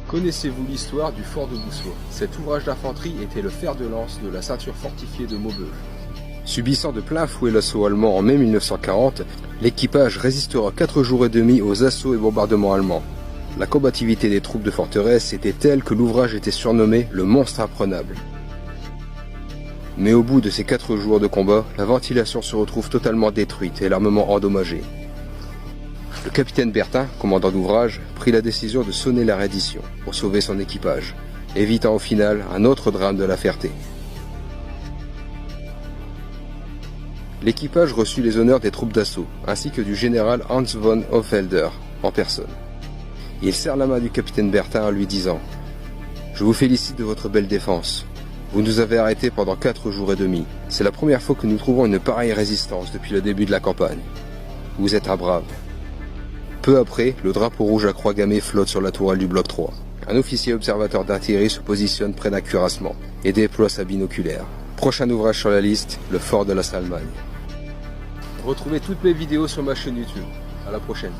Connaissez-vous l'histoire du fort de Boussois? Cet ouvrage d'infanterie était le fer de lance de la ceinture fortifiée de Maubeuge. Subissant de plein fouet l'assaut allemand en mai 1940, l'équipage résistera 4 jours et demi aux assauts et bombardements allemands. La combativité des troupes de forteresse était telle que l'ouvrage était surnommé le monstre imprenable. Mais au bout de ces 4 jours de combat, la ventilation se retrouve totalement détruite et l'armement endommagé. Le capitaine Bertin, commandant d'ouvrage, prit la décision de sonner la reddition pour sauver son équipage, évitant au final un autre drame de la Ferté. L'équipage reçut les honneurs des troupes d'assaut, ainsi que du général Hans von Hochfelder en personne. Il serre la main du capitaine Bertin en lui disant « Je vous félicite de votre belle défense. Vous nous avez arrêtés pendant 4 jours et demi. C'est la première fois que nous trouvons une pareille résistance depuis le début de la campagne. Vous êtes un brave. » Peu après, le drapeau rouge à croix gammée flotte sur la tourelle du bloc 3. Un officier observateur d'artillerie se positionne près d'un cuirassement et déploie sa binoculaire. Prochain ouvrage sur la liste, le fort de la Salmagne. Retrouvez toutes mes vidéos sur ma chaîne YouTube. À la prochaine.